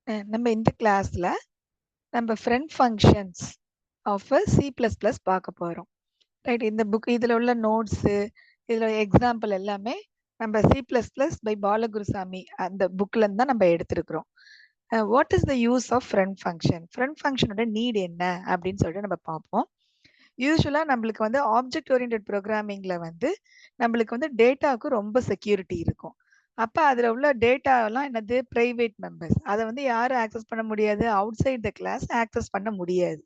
நம்ம இந்த கிளாஸ்ல நம்ம friend functions of C plus plus பார்க்க போகிறோம். ரைட், இந்த புக் இதில் உள்ள நோட்ஸு, இதில் எக்ஸாம்பிள் எல்லாமே நம்ம C plus plus by Balagurusamy அந்த புக்லேருந்து தான் நம்ம எடுத்திருக்கிறோம். What is the use of friend function, friend ஃபங்க்ஷனோட நீட் என்ன அப்படின்னு சொல்லிட்டு நம்ம பார்ப்போம். யூஸ்வலாக நம்மளுக்கு வந்து ஆப்ஜெக்ட் ஓரியன்டட் ப்ரோக்ராமிங்கில் வந்து நம்மளுக்கு வந்து டேட்டாவுக்கு ரொம்ப செக்யூரிட்டி இருக்கும். அப்போ அதில் உள்ள டேட்டாலாம் என்னது, ப்ரைவேட் மெம்பர்ஸ். அதை வந்து யாரும் ஆக்சஸ் பண்ண முடியாது, outside the class access பண்ண முடியாது.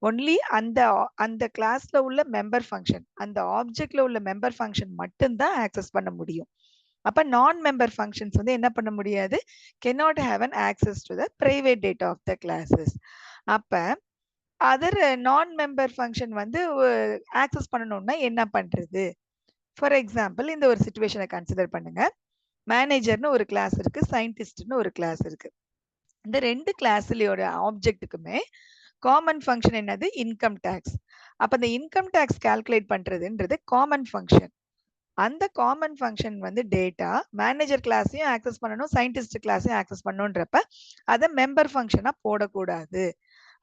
ஒன்லி அந்த அந்த கிளாஸ்ல உள்ள மெம்பர் ஃபங்க்ஷன், அந்த ஆப்ஜெக்ட்ல உள்ள மெம்பர் ஃபங்க்ஷன் மட்டும்தான் ஆக்சஸ் பண்ண முடியும். அப்ப நான் மெம்பர் ஃபங்க்ஷன்ஸ் வந்து என்ன பண்ண முடியாது, cannot have an access to the private data of the classes. அப்ப அதர் நான் மெம்பர் ஃபங்க்ஷன் வந்து ஆக்சஸ் பண்ணணும்னா என்ன பண்றது? ஃபார் எக்ஸாம்பிள் இந்த ஒரு சிச்சுவேஷனை கன்சிடர் பண்ணுங்க. மேனேஜர்னு ஒரு கிளாஸ் இருக்கு, சயின்டிஸ்ட்னு ஒரு கிளாஸ் இருக்கு. இந்த ரெண்டு கிளாஸ்லயோட ஆப்ஜெக்ட்டுக்குமே காமன் ஃபங்க்ஷன் என்னது, இன்கம் டேக்ஸ். அப்ப இந்த இன்கம் டேக்ஸ் கால்குலேட் பண்றதுன்றது காமன் ஃபங்க்ஷன். அந்த காமன் ஃபங்க்ஷன் வந்து டேட்டா மேனேஜர் கிளாஸையும் ஆக்சஸ் பண்ணணும், சயின்டிஸ்ட் கிளாஸையும் ஆக்சஸ் பண்ணணுன்றப்ப அதை மெம்பர் ஃபங்க்ஷனா போடக்கூடாது.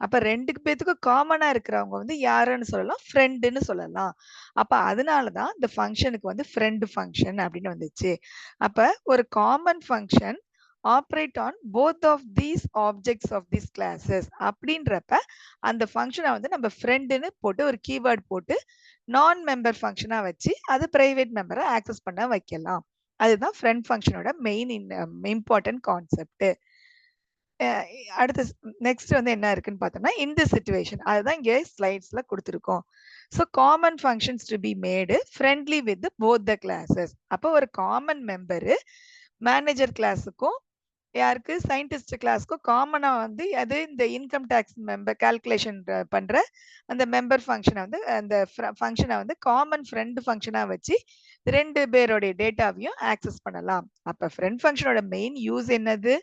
அப்ப 2 பேத்துக்கும் காமனா இருக்கிறவங்க வந்து யாருன்னு சொல்லலாம், ஃப்ரெண்டுன்னு சொல்லலாம். அப்ப அதனால தான் இந்த ஃபங்க்ஷனுக்கு வந்து ஃப்ரெண்ட் ஃபங்க்ஷன் அப்படின்னு வந்துச்சு. அப்ப ஒரு common function operate on both of these objects of these classes அப்படின்றப்ப அந்த ஃபங்க்ஷனை வந்து நம்ம ஃப்ரெண்டுன்னு போட்டு ஒரு கீவேர்ட் போட்டு நான் மெம்பர் ஃபங்க்ஷனா வச்சு அது பிரைவேட் மெம்பரை ஆக்சஸ் பண்ண வைக்கலாம். அதுதான் ஃப்ரெண்ட் ஃபங்க்ஷனோட மெயின் இம்பார்ட்டன்ட் கான்செப்ட். அடுத்து நெக்ஸ்ட் வந்து என்ன இருக்குன்னு பார்த்தோம்னா, இந்த சிச்சுவேஷன் அதுதான் இங்கே ஸ்லைட்ஸ்ல கொடுத்துருக்கோம். So common functions to be Medu friendly with both the classes. அப்போ ஒரு காமன் மெம்பரு மேனேஜர் கிளாஸுக்கும் யாருக்கு, சயின்டிஸ்ட் கிளாஸ்க்கும் காமனா வந்து அது இந்த இன்கம் டேக்ஸ் மெம்பர் கால்குலேஷன் பண்ற அந்த மெம்பர் ஃபங்க்ஷனை வந்து அந்த ஃபங்க்ஷனை வந்து காமன் ஃப்ரெண்ட் ஃபங்க்ஷனா வச்சு 2 பேருடைய டேட்டாவையும் ஆக்சஸ் பண்ணலாம். அப்ப ஃப்ரெண்ட் ஃபங்க்ஷனோட மெயின் யூஸ் என்னது?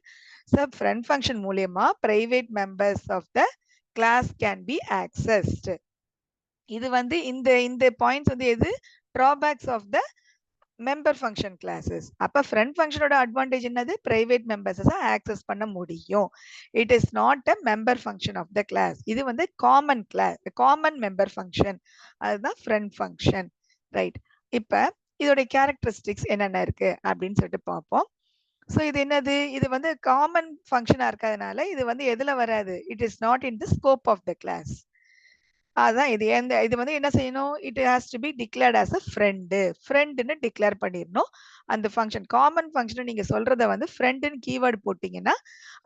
ஃப்ரெண்ட் ஃபங்க்ஷன் மூலியமா private members of the class can be accessed. இது வந்து இந்த இந்த பாயிண்ட்ஸ் வந்து எது, drawbacks of the member function classes. அப்ப ஃப்ரெண்ட் ஃபங்க்ஷனோட அட்வான்டேஜ் என்னது, பிரைவேட் மெம்பர்ஸஸ் ஆக்சஸ் பண்ண முடியும். It is not a member function of the class. இது வந்து common class, common member function. அதுதான் ஃப்ரெண்ட் ஃபங்க்ஷன். ரைட், இப்ப இதோட கேரக்டரிஸ்டிக்ஸ் என்னென்ன இருக்கு அப்படின்னு சொல்லிட்டு பார்ப்போம். ஸோ இது என்னது, இது வந்து காமன் ஃபங்க்ஷனா இருக்கிறதுனால இது வந்து எதுல வராது, it is not in the scope of the class. அதான் இது இது வந்து என்ன செய்யணும், it has to be declared as a ஃப்ரெண்டுன்னு டிக்ளேர் பண்ணிடணும். அந்த ஃபங்க்ஷன் காமன் ஃபங்க்ஷன் நீங்க சொல்றத வந்து ஃப்ரெண்டுன்னு கீவேர்டு போட்டீங்கன்னா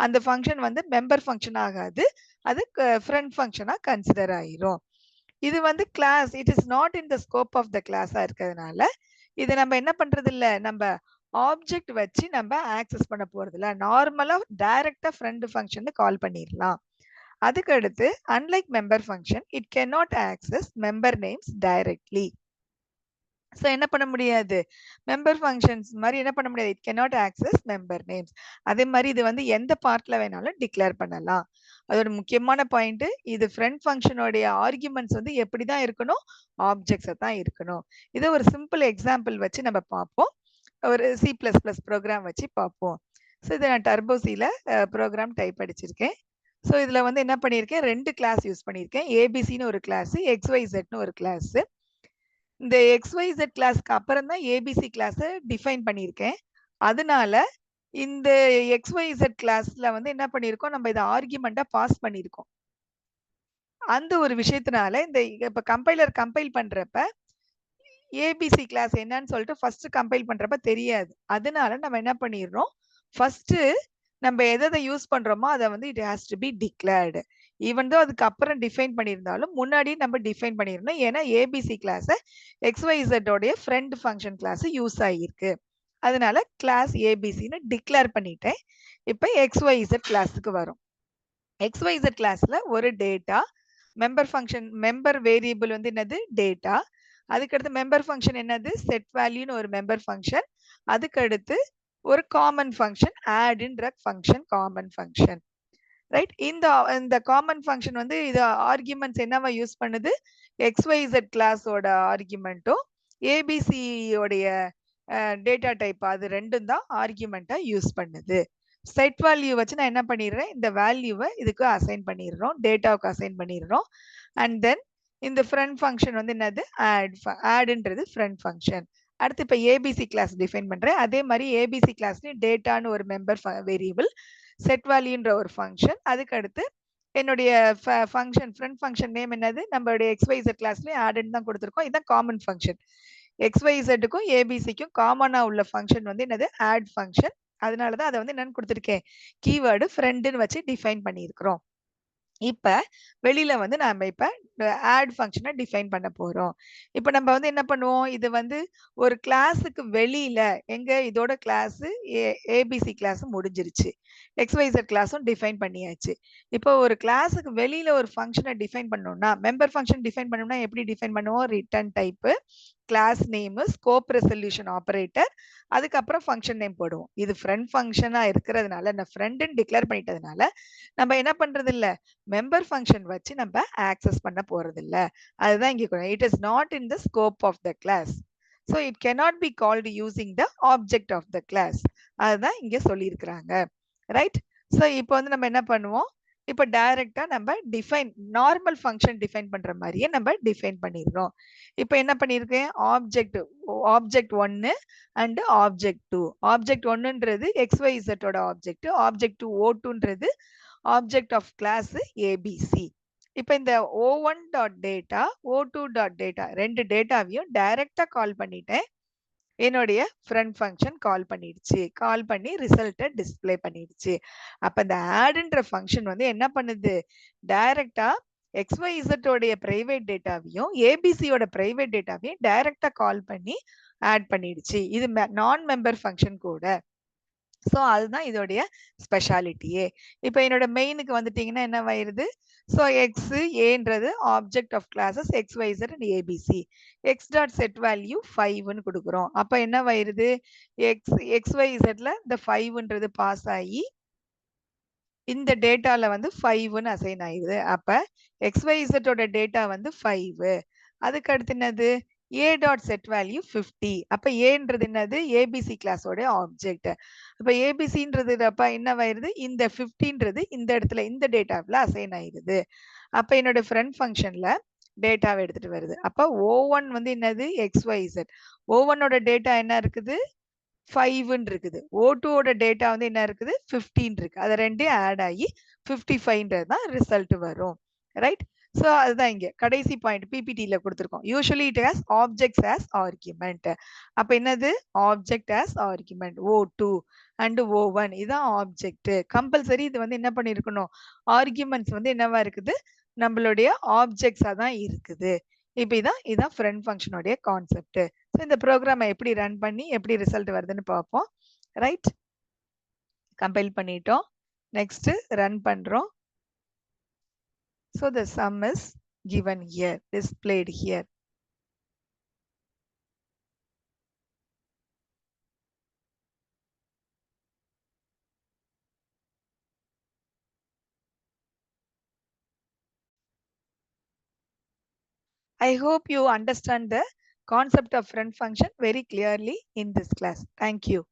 அந்த ஃபங்க்ஷன் வந்து மெம்பர் ஃபங்க்ஷன் ஆகாது, அது ஃப்ரெண்ட் ஃபங்க்ஷனா கன்சிடர் ஆயிரும். இது வந்து class, it is not in the scope of the கிளாஸா இருக்கிறதுனால இது நம்ம என்ன பண்றது இல்ல, நம்ம ஆப்ஜெக்ட் வச்சு நம்ம ஆக்சஸ் பண்ண போறது இல்ல. நார்மலா டைரக்டா ஃப்ரெண்ட் ஃபங்க்ஷன் கால் பண்ணிடலாம். அதுக்கு அடுத்து unlike member function it cannot access member names directly. So என்ன பண்ண முடியாது, மெம்பர் ஃபங்க்ஷன்ஸ் மாதிரி என்ன பண்ண முடியாது, it cannot access member names. அதே மாதிரி இது வந்து எந்த பார்ட்ல வேணாலும் டிக்ளேர் பண்ணலாம். அதோட முக்கியமான பாயிண்ட், இது ஃப்ரெண்ட் ஃபங்க்ஷனோடைய ஆர்குமெண்ட்ஸ் வந்து எப்படி தான் இருக்கணும், ஆப்ஜெக்ட்ஸை தான் இருக்கணும். இதை ஒரு சிம்பிள் எக்ஸாம்பிள் வச்சு நம்ம பார்ப்போம். ஒரு சி ப்ளஸ் ப்ளஸ் ப்ரோக்ராம் வச்சு பார்ப்போம். ஸோ இதை நான் டர்போசியில் ப்ரோக்ராம் டைப் அடிச்சிருக்கேன். ஸோ இதில் வந்து என்ன பண்ணியிருக்கேன், 2 கிளாஸ் யூஸ் பண்ணியிருக்கேன். ஏபிசின்னு ஒரு கிளாஸ், எக்ஸ்ஒய்செட்னு ஒரு கிளாஸ். இந்த எக்ஸ்ஒய்செட் கிளாஸ்க்கு அப்புறம் தான் ஏபிசி கிளாஸை டிஃபைன் பண்ணியிருக்கேன். அதனால இந்த எக்ஸ்ஒய்செட் கிளாஸ்ல வந்து என்ன பண்ணியிருக்கோம், நம்ம இதை ஆர்குமெண்டா பாஸ் பண்ணியிருக்கோம். அந்த ஒரு விஷயத்தினால இந்த இப்ப கம்பைலர் கம்பைல் பண்றப்ப ஏபிசி கிளாஸ் என்னன்னு சொல்லிட்டு ஃபர்ஸ்ட் கம்பைல் பண்றப்ப தெரியாது. அதனால நம்ம என்ன பண்ணிடுறோம், ஃபர்ஸ்ட் நம்ம எதை யூஸ் பண்றோமோ அதை வந்து it has to be declared. Even though அதுக்கு அப்புறம் டிஃபைன் பண்ணியிருந்தாலும் முன்னாடி நம்ம டிஃபைன் பண்ணிடணும். ஏன்னா ஏபிசி கிளாஸ் எக்ஸ்ஒய்செட் உடைய ஃப்ரெண்ட் ஃபங்க்ஷன் கிளாஸ் யூஸ் ஆகியிருக்கு. அதனால கிளாஸ் ஏபிசின்னு டிக்ளேர் பண்ணிட்டேன். இப்போ எக்ஸ்ஒய்செட் கிளாஸுக்கு வரும். எக்ஸ்ஒய்செட் கிளாஸ்ல ஒரு data member function, member variable வந்து என்னது, டேட்டா. அதுக்கடுத்து மெம்பர் ஃபங்க்ஷன் என்னது, செட் வேல்யூன்னு ஒரு மெம்பர் ஃபங்க்ஷன். அதுக்கடுத்து ஒரு காமன் ஃபங்க்ஷன், ஆட்ன்ற ஃபங்க்ஷன் காமன் ஃபங்க்ஷன். ரைட், இந்த காமன் ஃபங்க்ஷன் வந்து இது ஆர்குமெண்ட்ஸ் என்னவா யூஸ் பண்ணுது, எக்ஸ்ஒய்செட் கிளாஸோட ஆர்குமெண்ட்டும் ஏபிசி உடைய டேட்டா டைப், அது ரெண்டும் தான் ஆர்குமெண்ட்டா யூஸ் பண்ணுது. செட் வேல்யூ வச்சு நான் என்ன பண்ணிடுறேன், இந்த வேல்யூவை இதுக்கு அசைன் பண்ணிடுறோம், டேட்டாவுக்கு அசைன் பண்ணிடுறோம். அண்ட் தென் இந்த ஃப்ரெண்ட் ஃபங்க்ஷன் வந்து என்னது, ஆட்ன்றது ஃப்ரெண்ட் ஃபங்க்ஷன். அடுத்து இப்போ ஏபிசி கிளாஸ் டிஃபைன் பண்றேன். அதே மாதிரி ஏபிசி கிளாஸ்லயும் டேட்டான்னு ஒரு மெம்பர் வேரியபிள், செட் வேல்யூன்ற ஒரு ஃபங்க்ஷன், அதுக்கு அடுத்து என்னுடைய ஃபங்க்ஷன் ஃப்ரெண்ட் ஃபங்க்ஷன் நேம் என்னது, நம்மளுடைய எக்ஸ்வைசெட் கிளாஸ்லயும் ஆட்ன்னு தான் கொடுத்துருக்கோம். இதுதான் காமன் ஃபங்க்ஷன். எக்ஸ்வைசெட்டுக்கும் ஏபிசிக்கும் காமனா உள்ள ஃபங்க்ஷன் வந்து என்னது, ஆட் ஃபங்க்ஷன். அதனால தான் அதை வந்து என்னன்னு கொடுத்துருக்கேன், கீவேர்டு ஃப்ரெண்டுன்னு வச்சு டிஃபைன் பண்ணியிருக்கிறோம். இப்ப வெளியில வந்து நாம இப்ப ஆட் ஃபங்க்ஷனை டிஃபைன் பண்ண போறோம். இப்ப நம்ம வந்து என்ன பண்ணுவோம், இது வந்து ஒரு கிளாஸுக்கு வெளியில எங்க இதோட கிளாஸ் ஏபிசி கிளாஸ் முடிஞ்சிருச்சு, எக்ஸ்வைசெட் கிளாஸும் டிஃபைன் பண்ணியாச்சு. இப்போ ஒரு கிளாஸுக்கு வெளியில ஒரு ஃபங்க்ஷனை டிஃபைன் பண்ணணும்னா, மெம்பர் ஃபங்க்ஷன் டிஃபைன் பண்ணணும்னா எப்படி டிஃபைன் பண்ணுவோம், return type, class name, scope resolution operator, அதுக்கப்புறம் ஃபங்க்ஷன் நேம் போடுவோம். இது ஃப்ரெண்ட் ஃபங்க்ஷனா இருக்கிறதுனால, நான் ஃப்ரெண்டுன்னு டிக்ளேர் பண்ணிட்டதுனால நம்ம என்ன பண்றது இல்ல, மெம்பர் ஃபங்க்ஷன் வச்சு நம்ம ஆக்சஸ் பண்ண போறது இல்ல. அதுதான் இங்க it is not in the scope of the class. So it cannot be called using the object of the class. அதுதான் இங்க சொல்லியிருக்கிறாங்க. ரைட். ஸோ இப்போ வந்து நம்ம என்ன பண்ணுவோம், இப்போ டைரக்டா நம்ம டிஃபைன் நார்மல் ஃபங்க்ஷன் டிஃபைன் பண்ற மாதிரியே நம்ம டிஃபைன் பண்ணிடுறோம். இப்போ என்ன பண்ணியிருக்கேன், ஆப்ஜெக்ட் 1 அண்ட் ஆப்ஜெக்ட் 2. ஆப்ஜெக்ட் 1ன்றது XYZோட ஆப்ஜெக்ட், ஆப்ஜெக்ட் 2 O2ன்றது ஆப்ஜெக்ட் ஆஃப் கிளாஸ் ஏபிசி. இப்போ இந்த O1.data, O2.data ரெண்டு டேட்டாவையும் டைரக்டா கால் பண்ணிட்டேன். என்னுடைய ஃப்ரெண்ட் ஃபங்க்ஷன் கால் பண்ணிடுச்சு, கால் பண்ணி ரிசல்ட்டை டிஸ்ப்ளே பண்ணிடுச்சு. அப்ப இந்த ஆட்ன்ற ஃபங்க்ஷன் வந்து என்ன பண்ணுது, டைரக்டா XYZ உடைய பிரைவேட் டேட்டாவையும் ஏபிசியோட பிரைவேட் டேட்டாவையும் டைரக்டா கால் பண்ணி ஆட் பண்ணிடுச்சு. இது நான் மெம்பர் ஃபங்க்ஷன் கூட. ஸோ அதுதான் இதோடைய ஸ்பெஷாலிட்டியே. இப்போ என்னோட மெயினுக்கு வந்துட்டீங்கன்னா என்னவாயிருது, ஸோ எக்ஸ் ஏன்றது object of classes XYZ and ABC. X dot set value 5ன்னு கொடுக்குறோம். அப்போ என்னவாயிருது, XYZல இந்த 5ன்றது பாஸ் ஆகி இந்த டேட்டால வந்து 5ன்னு அசைன் ஆயிடுது. அப்ப XYZோட டேட்டா வந்து 5. அதுக்கு அடுத்து என்னது, A டாட் செட் வேல்யூ 50. அப்ப ஏன்றது என்னது, ஏபிசி கிளாஸோட ஆப்ஜெக்ட். அப்ப ஏபிசின்றது அப்ப என்னவாயிருது, இந்த 50ன்றது இந்த இடத்துல இந்த டேட்டாவில் அசைன் ஆயிருது. அப்ப என்னோட ஃப்ரெண்ட் ஃபங்க்ஷன்ல டேட்டாவை எடுத்துட்டு வருது. அப்ப O1 வந்து என்னது, XYZ. O1ஓட டேட்டா என்ன இருக்குது, 5ன்னு இருக்குது. O2ஓட டேட்டா வந்து என்ன இருக்குது, 15 இருக்கு. அது ரெண்டையும் ஆட் ஆகி 55ன்றது தான் ரிசல்ட் வரும். ரைட். ஸோ அதுதான் இங்க கடைசி பாயிண்ட் பிபிடியில் கொடுத்துருக்கோம். Usually it has objects as argument. அப்போ என்னது, object as argument O2 and O1 இதுதான் ஆப்ஜெக்ட். கம்பல்சரி இது வந்து என்ன பண்ணியிருக்கணும், ஆர்குமெண்ட்ஸ் வந்து என்னவா இருக்குது, நம்மளுடைய ஆப்ஜெக்ட்ஸா தான் இருக்குது. இப்போ இதான் ஃப்ரெண்ட் ஃபங்க்ஷனுடைய கான்செப்ட். ஸோ இந்த ப்ரோக்ராமை எப்படி ரன் பண்ணி எப்படி ரிசல்ட் வருதுன்னு பார்ப்போம். ரைட். கம்பைல் பண்ணிட்டோம். நெக்ஸ்ட் ரன் பண்றோம். So the sum is given here, displayed here. I hope you understand the concept of friend function very clearly in this class. Thank you.